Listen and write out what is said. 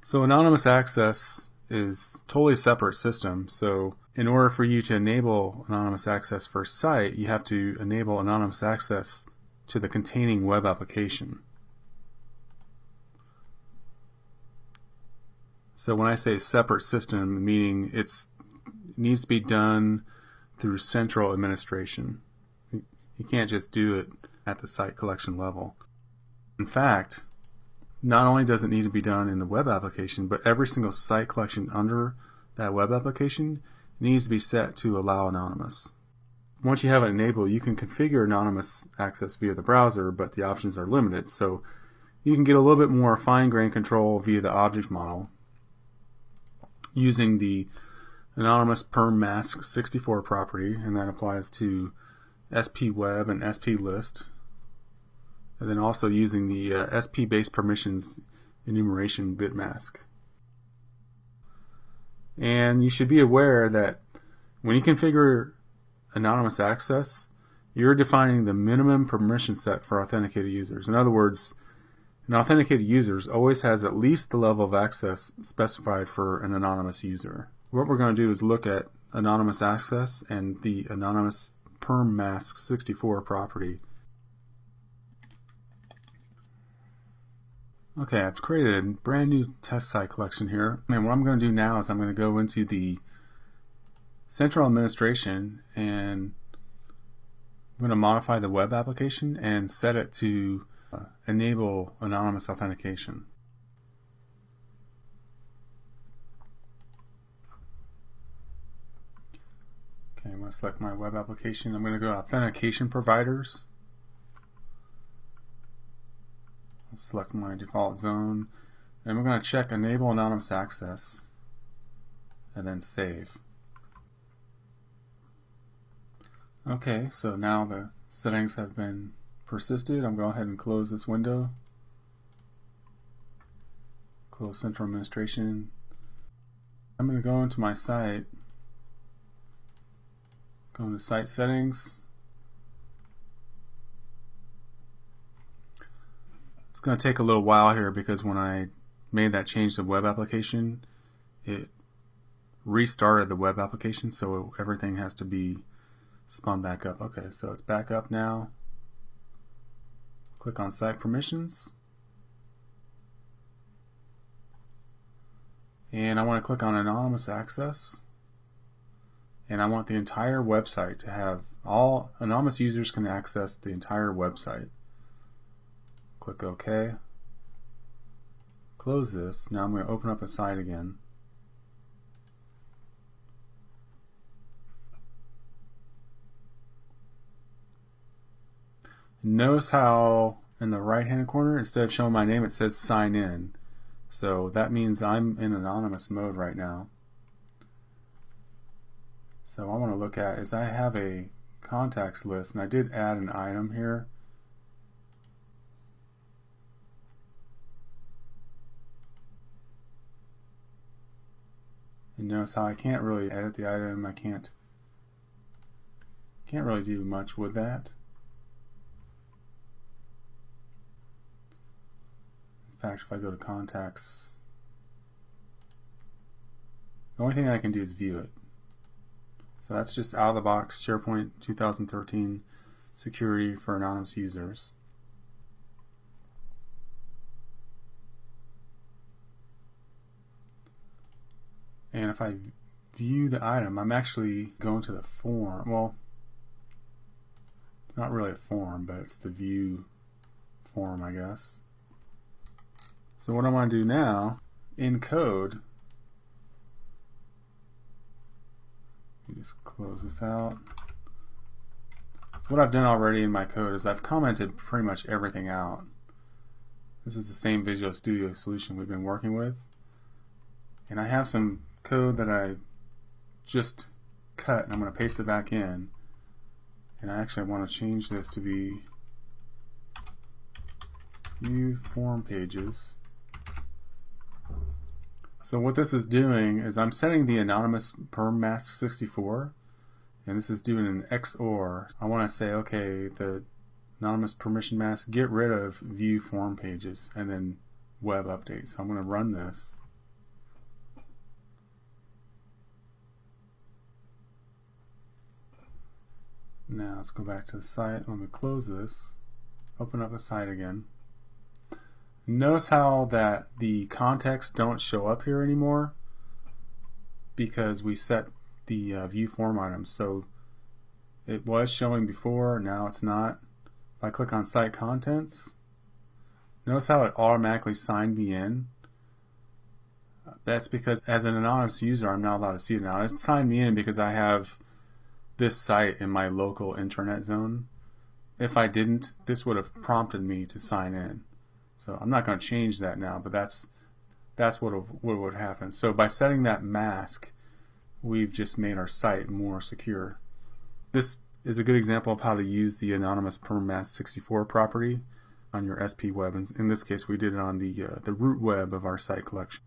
So Anonymous Access is a totally separate system. So in order for you to enable Anonymous Access for a site, you have to enable Anonymous Access to the containing web application. So when I say separate system, meaning it needs to be done through central administration. You can't just do it at the site collection level. In fact, not only does it need to be done in the web application, but every single site collection under that web application needs to be set to allow anonymous. Once you have it enabled, you can configure anonymous access via the browser, but the options are limited. So you can get a little bit more fine-grained control via the object model using the anonymous perm mask 64 property, and that applies to SP web and SP list. And then also using the SP based permissions enumeration bit mask. And you should be aware that when you configure anonymous access, you're defining the minimum permission set for authenticated users. In other words, an authenticated user always has at least the level of access specified for an anonymous user. What we're going to do is look at anonymous access and the anonymous perm mask 64 property. Okay, I've created a brand new test site collection here, and what I'm going to do now is I'm going to go into the central administration and I'm going to modify the web application and set it to enable anonymous authentication. Okay, I'm going to select my web application. I'm going to go to authentication providers. I'll select my default zone, and we're going to check enable anonymous access and then save. Okay, so now the settings have been persisted. I'm going to go ahead and close this window. Close central administration. I'm going to go into my site, go into site settings. It's going to take a little while here because when I made that change to web application, it restarted the web application, so everything has to be spun back up. Okay, so it's back up now. Click on Site Permissions. And I want to click on Anonymous Access. And I want the entire website to have all anonymous users can access the entire website. Click OK. Close this. Now I'm going to open up the site again. Notice how in the right hand corner, instead of showing my name, it says sign in. So that means I'm in anonymous mode right now. So I want to look at is I have a contacts list, and I did add an item here. And notice how I can't really edit the item. I can't really do much with that. In fact, if I go to contacts, the only thing I can do is view it. So that's just out of the box SharePoint 2013 security for anonymous users. And if I view the item, I'm actually going to the form. Well, it's not really a form, but it's the view form, I guess. So what I want to do now, in code, just close this out. So what I've done already in my code is I've commented pretty much everything out. This is the same Visual Studio solution we've been working with. And I have some code that I just cut, and I'm going to paste it back in. And I actually want to change this to be view form pages. So what this is doing is I'm setting the anonymous perm mask 64, and this is doing an XOR. I want to say, okay, the anonymous permission mask, get rid of view form pages, and then web updates. So I'm going to run this. Now let's go back to the site. Let me close this, open up the site again. Notice how that the contexts don't show up here anymore because we set the view form items. So it was showing before, now it's not. If I click on site contents, notice how it automatically signed me in. That's because as an anonymous user, I'm not allowed to see it now. It signed me in because I have this site in my local intranet zone. If I didn't, this would have prompted me to sign in. So I'm not going to change that now, but that's what would happen. So by setting that mask, we've just made our site more secure. This is a good example of how to use the anonymous permmask 64 property on your SP web. In this case, we did it on the root web of our site collection.